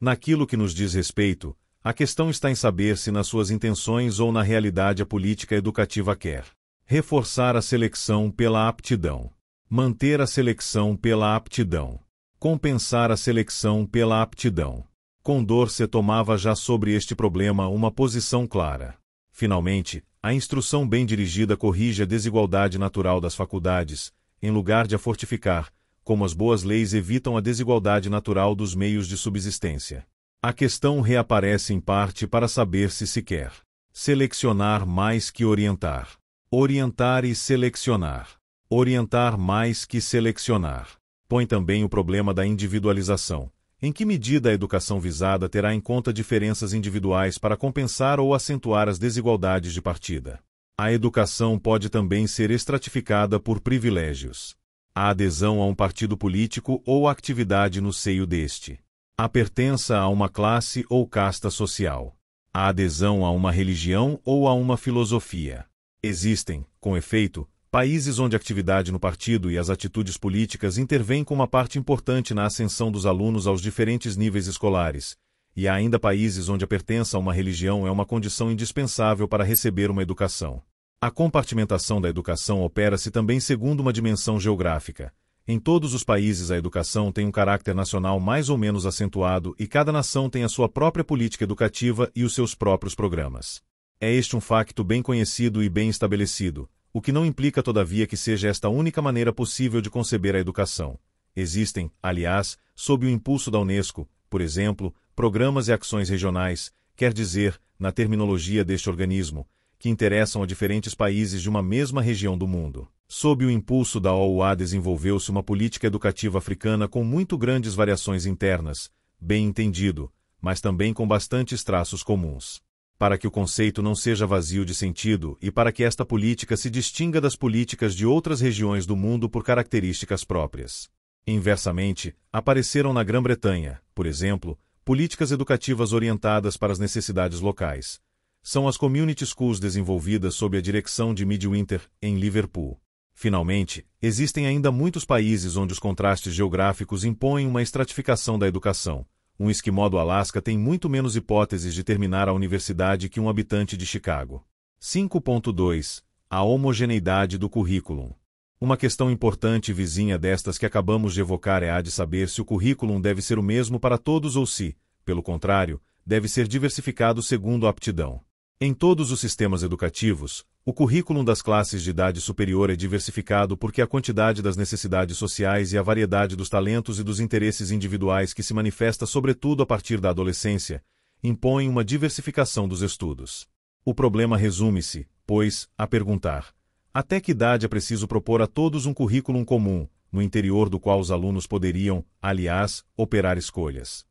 Naquilo que nos diz respeito, a questão está em saber se nas suas intenções ou na realidade a política educativa quer reforçar a seleção pela aptidão, manter a seleção pela aptidão, compensar a seleção pela aptidão. Condorcet tomava já sobre este problema uma posição clara. Finalmente, a instrução bem dirigida corrige a desigualdade natural das faculdades, em lugar de a fortificar, como as boas leis evitam a desigualdade natural dos meios de subsistência. A questão reaparece em parte para saber se quer selecionar mais que orientar, orientar e selecionar, orientar mais que selecionar. Põe também o problema da individualização. Em que medida a educação visada terá em conta diferenças individuais para compensar ou acentuar as desigualdades de partida? A educação pode também ser estratificada por privilégios. A adesão a um partido político ou a atividade no seio deste. A pertença a uma classe ou casta social. A adesão a uma religião ou a uma filosofia. Existem, com efeito, países onde a atividade no partido e as atitudes políticas intervêm com uma parte importante na ascensão dos alunos aos diferentes níveis escolares, e há ainda países onde a pertença a uma religião é uma condição indispensável para receber uma educação. A compartimentação da educação opera-se também segundo uma dimensão geográfica. Em todos os países a educação tem um caráter nacional mais ou menos acentuado e cada nação tem a sua própria política educativa e os seus próprios programas. É este um facto bem conhecido e bem estabelecido, o que não implica todavia que seja esta a única maneira possível de conceber a educação. Existem, aliás, sob o impulso da Unesco, por exemplo, programas e ações regionais, quer dizer, na terminologia deste organismo, que interessam a diferentes países de uma mesma região do mundo. Sob o impulso da OUA desenvolveu-se uma política educativa africana com muito grandes variações internas, bem entendido, mas também com bastantes traços comuns. Para que o conceito não seja vazio de sentido e para que esta política se distinga das políticas de outras regiões do mundo por características próprias. Inversamente, apareceram na Grã-Bretanha, por exemplo, políticas educativas orientadas para as necessidades locais. São as Community Schools desenvolvidas sob a direção de Midwinter, em Liverpool. Finalmente, existem ainda muitos países onde os contrastes geográficos impõem uma estratificação da educação. Um esquimó do Alasca tem muito menos hipóteses de terminar a universidade que um habitante de Chicago. 5.2. A homogeneidade do currículo. Uma questão importante vizinha destas que acabamos de evocar é a de saber se o currículo deve ser o mesmo para todos ou se, pelo contrário, deve ser diversificado segundo a aptidão. Em todos os sistemas educativos, o currículo das classes de idade superior é diversificado porque a quantidade das necessidades sociais e a variedade dos talentos e dos interesses individuais que se manifesta sobretudo a partir da adolescência, impõem uma diversificação dos estudos. O problema resume-se, pois, a perguntar: até que idade é preciso propor a todos um currículo comum, no interior do qual os alunos poderiam, aliás, operar escolhas?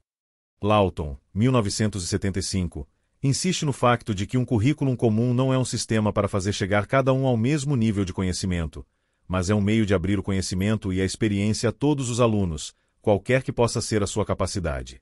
Lawton, 1975, insiste no facto de que um currículo comum não é um sistema para fazer chegar cada um ao mesmo nível de conhecimento, mas é um meio de abrir o conhecimento e a experiência a todos os alunos, qualquer que possa ser a sua capacidade.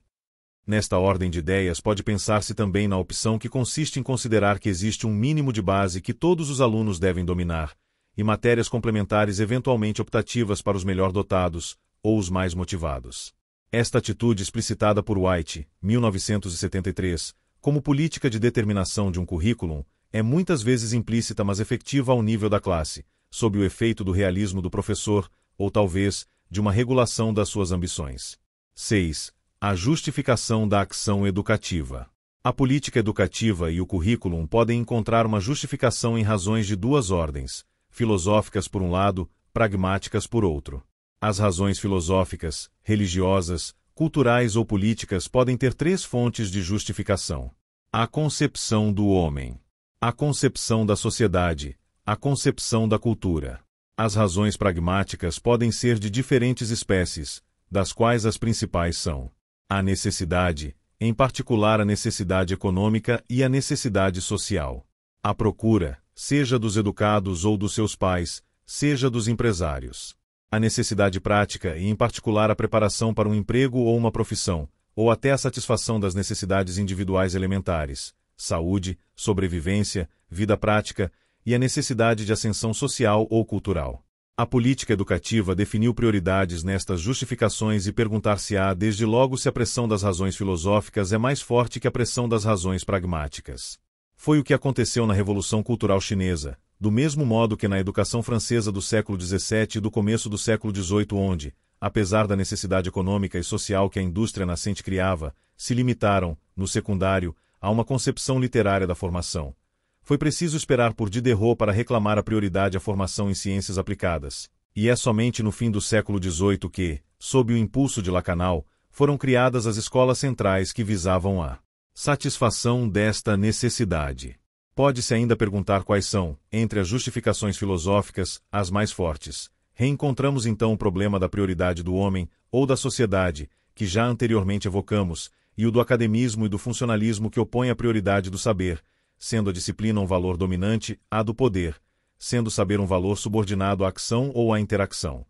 Nesta ordem de ideias, pode pensar-se também na opção que consiste em considerar que existe um mínimo de base que todos os alunos devem dominar, e matérias complementares eventualmente optativas para os melhor dotados, ou os mais motivados. Esta atitude explicitada por White, 1973, como política de determinação de um currículo, é muitas vezes implícita mas efetiva ao nível da classe, sob o efeito do realismo do professor, ou talvez, de uma regulação das suas ambições. 6. A justificação da ação educativa. A política educativa e o currículo podem encontrar uma justificação em razões de duas ordens: filosóficas por um lado, pragmáticas por outro. As razões filosóficas, religiosas, culturais ou políticas podem ter três fontes de justificação: a concepção do homem, a concepção da sociedade, a concepção da cultura. As razões pragmáticas podem ser de diferentes espécies, das quais as principais são a necessidade, em particular a necessidade econômica e a necessidade social. A procura, seja dos educados ou dos seus pais, seja dos empresários. A necessidade prática e, em particular, a preparação para um emprego ou uma profissão, ou até a satisfação das necessidades individuais elementares, saúde, sobrevivência, vida prática e a necessidade de ascensão social ou cultural. A política educativa definiu prioridades nestas justificações e perguntar-se-á desde logo se a pressão das razões filosóficas é mais forte que a pressão das razões pragmáticas. Foi o que aconteceu na Revolução Cultural Chinesa, do mesmo modo que na educação francesa do século XVII e do começo do século XVIII, onde, apesar da necessidade econômica e social que a indústria nascente criava, se limitaram, no secundário, a uma concepção literária da formação. Foi preciso esperar por Diderot para reclamar a prioridade à formação em ciências aplicadas, e é somente no fim do século XVIII que, sob o impulso de Lacanau, foram criadas as escolas centrais que visavam a satisfação desta necessidade. Pode-se ainda perguntar quais são, entre as justificações filosóficas, as mais fortes. Reencontramos então o problema da prioridade do homem, ou da sociedade, que já anteriormente evocamos, e o do academismo e do funcionalismo que opõe a prioridade do saber, sendo a disciplina um valor dominante à do poder, sendo o saber um valor subordinado à ação ou à interação.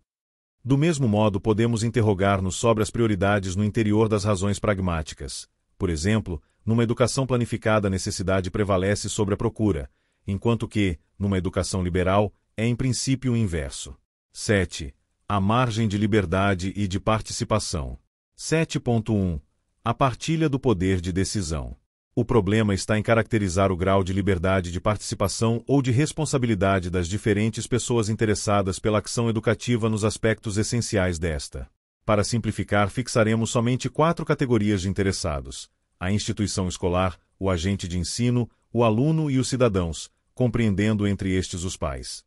Do mesmo modo, podemos interrogar-nos sobre as prioridades no interior das razões pragmáticas. Por exemplo, numa educação planificada a necessidade prevalece sobre a procura, enquanto que, numa educação liberal, é em princípio o inverso. 7. A margem de liberdade e de participação. 7.1. A partilha do poder de decisão. O problema está em caracterizar o grau de liberdade de participação ou de responsabilidade das diferentes pessoas interessadas pela ação educativa nos aspectos essenciais desta. Para simplificar, fixaremos somente 4 categorias de interessados: a instituição escolar, o agente de ensino, o aluno e os cidadãos, compreendendo entre estes os pais.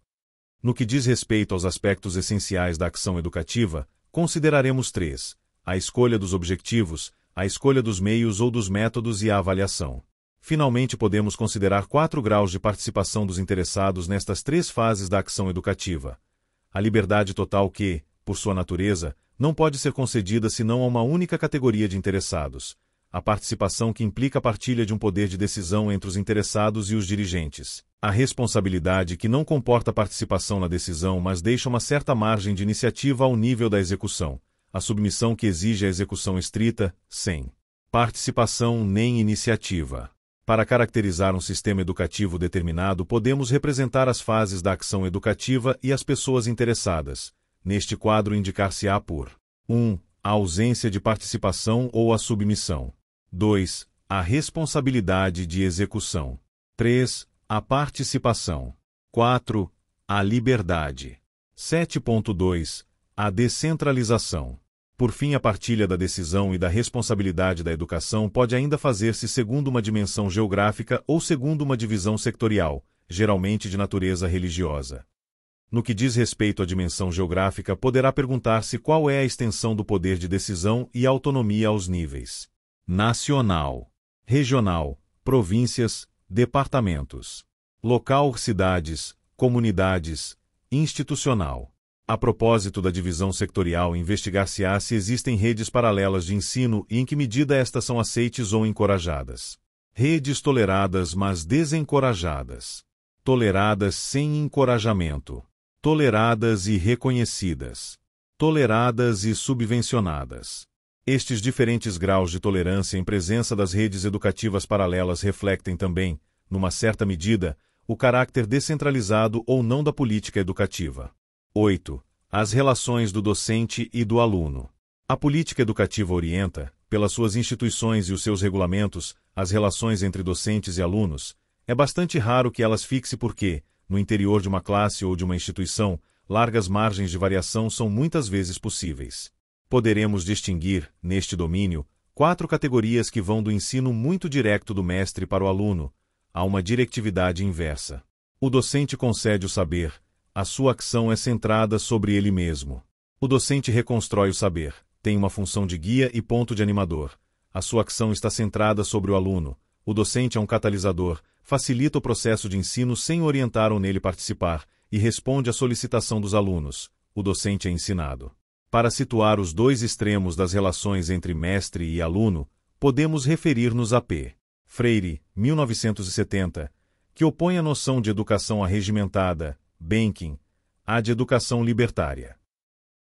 No que diz respeito aos aspectos essenciais da ação educativa, consideraremos 3: a escolha dos objetivos, a escolha dos meios ou dos métodos e a avaliação. Finalmente, podemos considerar 4 graus de participação dos interessados nestas 3 fases da ação educativa. A liberdade total que, por sua natureza, não pode ser concedida senão a uma única categoria de interessados. A participação que implica a partilha de um poder de decisão entre os interessados e os dirigentes. A responsabilidade que não comporta participação na decisão, mas deixa uma certa margem de iniciativa ao nível da execução. A submissão que exige a execução estrita, sem participação nem iniciativa. Para caracterizar um sistema educativo determinado, podemos representar as fases da ação educativa e as pessoas interessadas. Neste quadro indicar-se-á por 1. A ausência de participação ou a submissão. 2. A responsabilidade de execução. 3. A participação. 4. A liberdade. 7.2. A descentralização. Por fim, a partilha da decisão e da responsabilidade da educação pode ainda fazer-se segundo uma dimensão geográfica ou segundo uma divisão sectorial, geralmente de natureza religiosa. No que diz respeito à dimensão geográfica, poderá perguntar-se qual é a extensão do poder de decisão e autonomia aos níveis nacional, regional, províncias, departamentos. Local, cidades, comunidades, institucional. A propósito da divisão sectorial, investigar-se-á se existem redes paralelas de ensino e em que medida estas são aceites ou encorajadas. Redes toleradas, mas desencorajadas. Toleradas sem encorajamento. Toleradas e reconhecidas. Toleradas e subvencionadas. Estes diferentes graus de tolerância em presença das redes educativas paralelas refletem também, numa certa medida, o caráter descentralizado ou não da política educativa. 8. As relações do docente e do aluno. A política educativa orienta, pelas suas instituições e os seus regulamentos, as relações entre docentes e alunos. É bastante raro que elas fixe porque, no interior de uma classe ou de uma instituição, largas margens de variação são muitas vezes possíveis. Poderemos distinguir, neste domínio, 4 categorias que vão do ensino muito direto do mestre para o aluno, a uma diretividade inversa. O docente concede o saber, a sua ação é centrada sobre ele mesmo. O docente reconstrói o saber, tem uma função de guia e ponto de animador. A sua ação está centrada sobre o aluno. O docente é um catalisador, facilita o processo de ensino sem orientar ou nele participar, e responde à solicitação dos alunos. O docente é ensinado. Para situar os dois extremos das relações entre mestre e aluno, podemos referir-nos a P. Freire, 1970, que opõe a noção de educação arregimentada, Benkin, à de educação libertária.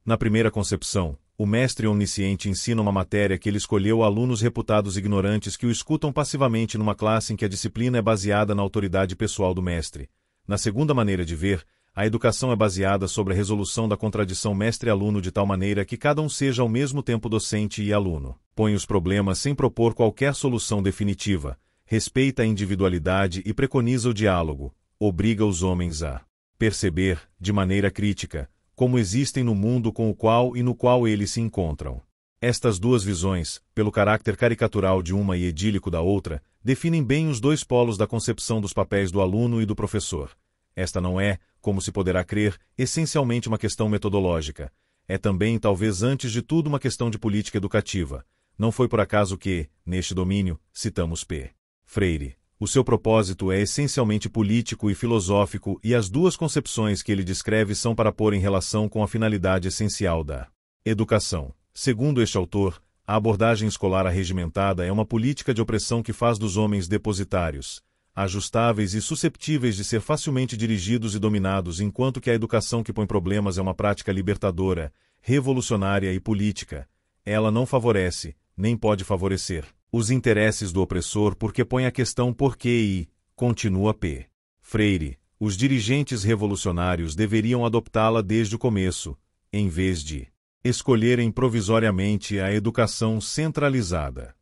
Na primeira concepção, o mestre onisciente ensina uma matéria que ele escolheu a alunos reputados ignorantes que o escutam passivamente numa classe em que a disciplina é baseada na autoridade pessoal do mestre. Na segunda maneira de ver, a educação é baseada sobre a resolução da contradição mestre-aluno de tal maneira que cada um seja ao mesmo tempo docente e aluno. Põe os problemas sem propor qualquer solução definitiva, respeita a individualidade e preconiza o diálogo, obriga os homens a perceber, de maneira crítica, como existem no mundo com o qual e no qual eles se encontram. Estas duas visões, pelo caráter caricatural de uma e idílico da outra, definem bem os dois polos da concepção dos papéis do aluno e do professor. Esta não é, como se poderá crer, essencialmente uma questão metodológica. É também, talvez antes de tudo, uma questão de política educativa. Não foi por acaso que, neste domínio, citamos P. Freire. O seu propósito é essencialmente político e filosófico e as duas concepções que ele descreve são para pôr em relação com a finalidade essencial da educação. Segundo este autor, a abordagem escolar arregimentada é uma política de opressão que faz dos homens depositários, ajustáveis e susceptíveis de ser facilmente dirigidos e dominados, enquanto que a educação que põe problemas é uma prática libertadora, revolucionária e política. Ela não favorece, nem pode favorecer, os interesses do opressor porque põe a questão por quê e, continua P. Freire, os dirigentes revolucionários deveriam adoptá-la desde o começo, em vez de escolherem provisoriamente a educação centralizada.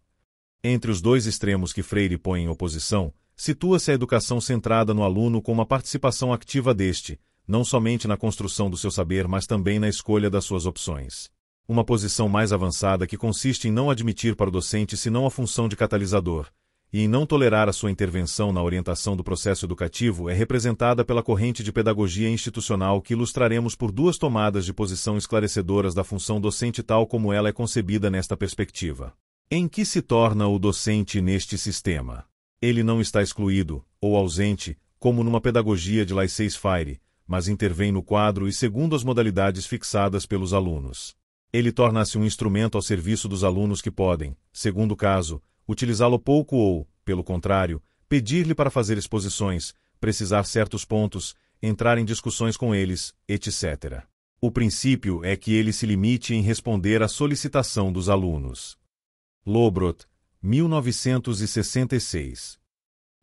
Entre os dois extremos que Freire põe em oposição, situa-se a educação centrada no aluno com uma participação ativa deste, não somente na construção do seu saber, mas também na escolha das suas opções. Uma posição mais avançada que consiste em não admitir para o docente senão a função de catalisador, e em não tolerar a sua intervenção na orientação do processo educativo é representada pela corrente de pedagogia institucional que ilustraremos por duas tomadas de posição esclarecedoras da função docente tal como ela é concebida nesta perspectiva. Em que se torna o docente neste sistema? Ele não está excluído, ou ausente, como numa pedagogia de laissez-faire, mas intervém no quadro e segundo as modalidades fixadas pelos alunos. Ele torna-se um instrumento ao serviço dos alunos que podem, segundo o caso, utilizá-lo pouco ou, pelo contrário, pedir-lhe para fazer exposições, precisar certos pontos, entrar em discussões com eles, etc. O princípio é que ele se limite em responder à solicitação dos alunos. Lobrot, 1966.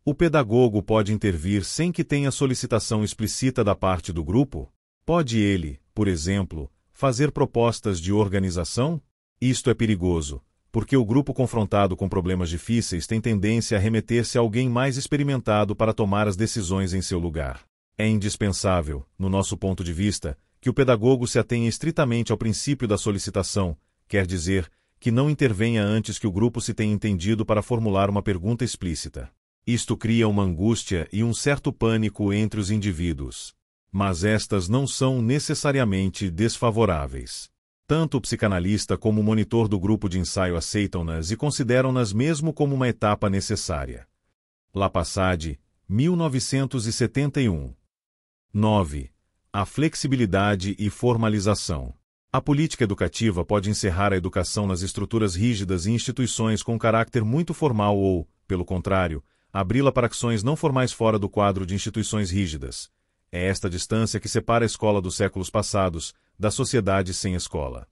O pedagogo pode intervir sem que tenha solicitação explícita da parte do grupo? Pode ele, por exemplo, fazer propostas de organização? Isto é perigoso, porque o grupo confrontado com problemas difíceis tem tendência a remeter-se a alguém mais experimentado para tomar as decisões em seu lugar. É indispensável, no nosso ponto de vista, que o pedagogo se atenha estritamente ao princípio da solicitação, quer dizer, que não intervenha antes que o grupo se tenha entendido para formular uma pergunta explícita. Isto cria uma angústia e um certo pânico entre os indivíduos. Mas estas não são necessariamente desfavoráveis. Tanto o psicanalista como o monitor do grupo de ensaio aceitam-nas e consideram-nas mesmo como uma etapa necessária. Lapassade, 1971. 9. A flexibilidade e formalização. A política educativa pode encerrar a educação nas estruturas rígidas e instituições com caráter muito formal ou, pelo contrário, abri-la para ações não formais fora do quadro de instituições rígidas. É esta distância que separa a escola dos séculos passados da sociedade sem escola.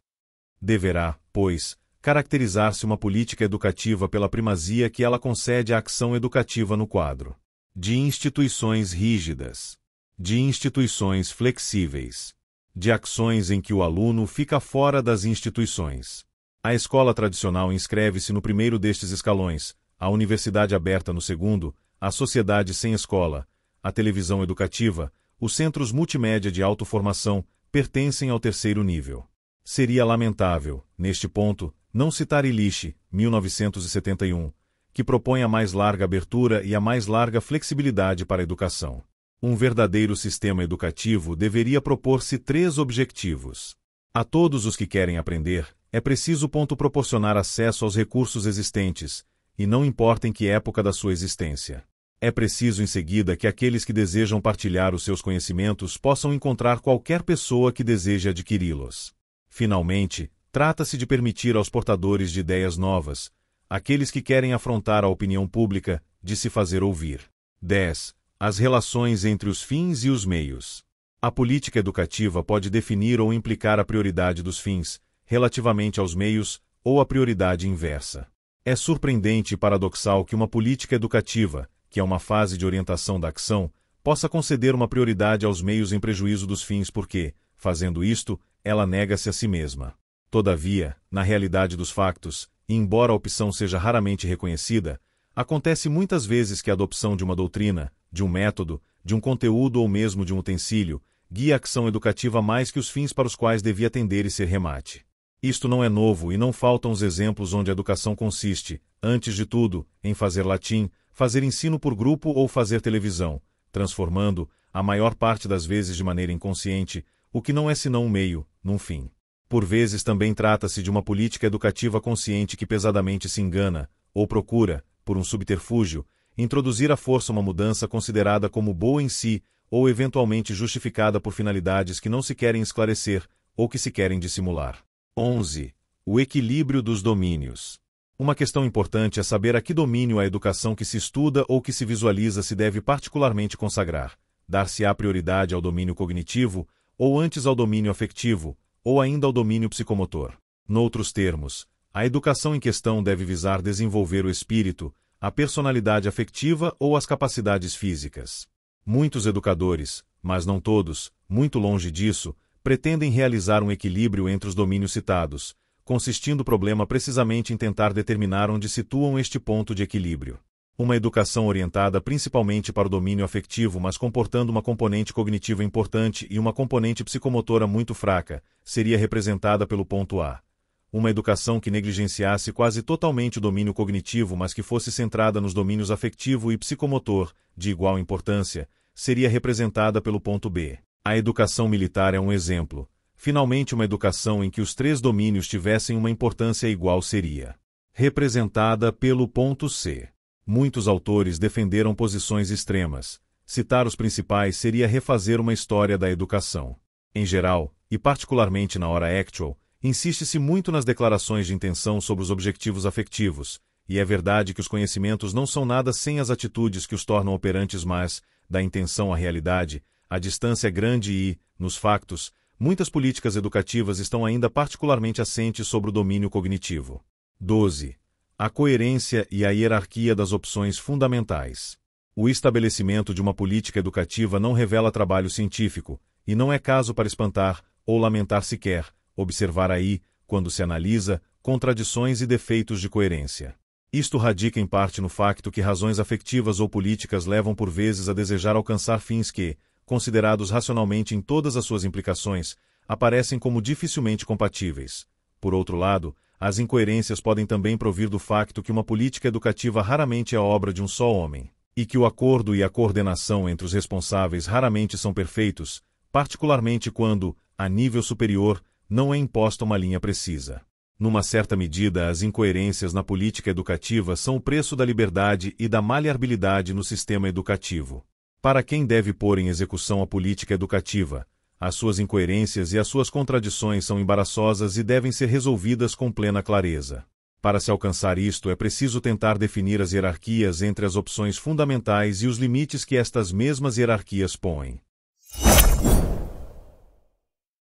Deverá, pois, caracterizar-se uma política educativa pela primazia que ela concede à ação educativa no quadro de instituições rígidas, de instituições flexíveis, de ações em que o aluno fica fora das instituições. A escola tradicional inscreve-se no primeiro destes escalões, a universidade aberta no segundo, a sociedade sem escola, a televisão educativa, os centros multimédia de autoformação pertencem ao terceiro nível. Seria lamentável, neste ponto, não citar Illich, 1971, que propõe a mais larga abertura e a mais larga flexibilidade para a educação. Um verdadeiro sistema educativo deveria propor-se 3 objetivos. A todos os que querem aprender, é preciso proporcionar acesso aos recursos existentes, e não importa em que época da sua existência. É preciso em seguida que aqueles que desejam partilhar os seus conhecimentos possam encontrar qualquer pessoa que deseje adquiri-los. Finalmente, trata-se de permitir aos portadores de ideias novas, aqueles que querem afrontar a opinião pública, de se fazer ouvir. 10. As relações entre os fins e os meios. A política educativa pode definir ou implicar a prioridade dos fins, relativamente aos meios, ou a prioridade inversa. É surpreendente e paradoxal que uma política educativa, que é uma fase de orientação da ação, possa conceder uma prioridade aos meios em prejuízo dos fins porque, fazendo isto, ela nega-se a si mesma. Todavia, na realidade dos factos, e embora a opção seja raramente reconhecida, acontece muitas vezes que a adopção de uma doutrina, de um método, de um conteúdo ou mesmo de um utensílio, guia a ação educativa mais que os fins para os quais devia tender e ser remate. Isto não é novo e não faltam os exemplos onde a educação consiste, antes de tudo, em fazer latim, fazer ensino por grupo ou fazer televisão, transformando, a maior parte das vezes de maneira inconsciente, o que não é senão um meio, num fim. Por vezes também trata-se de uma política educativa consciente que pesadamente se engana, ou procura, por um subterfúgio, introduzir à força uma mudança considerada como boa em si, ou eventualmente justificada por finalidades que não se querem esclarecer, ou que se querem dissimular. 11. O equilíbrio dos domínios. Uma questão importante é saber a que domínio a educação que se estuda ou que se visualiza se deve particularmente consagrar. Dar-se-á prioridade ao domínio cognitivo, ou antes ao domínio afetivo, ou ainda ao domínio psicomotor. Noutros termos, a educação em questão deve visar desenvolver o espírito, a personalidade afetiva ou as capacidades físicas. Muitos educadores, mas não todos, muito longe disso, pretendem realizar um equilíbrio entre os domínios citados, consistindo o problema precisamente em tentar determinar onde situam este ponto de equilíbrio. Uma educação orientada principalmente para o domínio afetivo, mas comportando uma componente cognitiva importante e uma componente psicomotora muito fraca, seria representada pelo ponto A. Uma educação que negligenciasse quase totalmente o domínio cognitivo, mas que fosse centrada nos domínios afetivo e psicomotor, de igual importância, seria representada pelo ponto B. A educação militar é um exemplo. Finalmente, uma educação em que os 3 domínios tivessem uma importância igual seria representada pelo ponto C. Muitos autores defenderam posições extremas. Citar os principais seria refazer uma história da educação. Em geral, e particularmente na hora actual, insiste-se muito nas declarações de intenção sobre os objetivos afetivos, e é verdade que os conhecimentos não são nada sem as atitudes que os tornam operantes, mas, da intenção à realidade, a distância é grande e, nos factos, muitas políticas educativas estão ainda particularmente assentes sobre o domínio cognitivo. 12. A coerência e a hierarquia das opções fundamentais. O estabelecimento de uma política educativa não revela trabalho científico, e não é caso para espantar, ou lamentar sequer, observar aí, quando se analisa, contradições e defeitos de coerência. Isto radica em parte no facto que razões afetivas ou políticas levam por vezes a desejar alcançar fins que, considerados racionalmente em todas as suas implicações, aparecem como dificilmente compatíveis. Por outro lado, as incoerências podem também provir do facto que uma política educativa raramente é obra de um só homem, e que o acordo e a coordenação entre os responsáveis raramente são perfeitos, particularmente quando, a nível superior, não é imposta uma linha precisa. Numa certa medida, as incoerências na política educativa são o preço da liberdade e da maleabilidade no sistema educativo. Para quem deve pôr em execução a política educativa, as suas incoerências e as suas contradições são embaraçosas e devem ser resolvidas com plena clareza. Para se alcançar isto, é preciso tentar definir as hierarquias entre as opções fundamentais e os limites que estas mesmas hierarquias põem.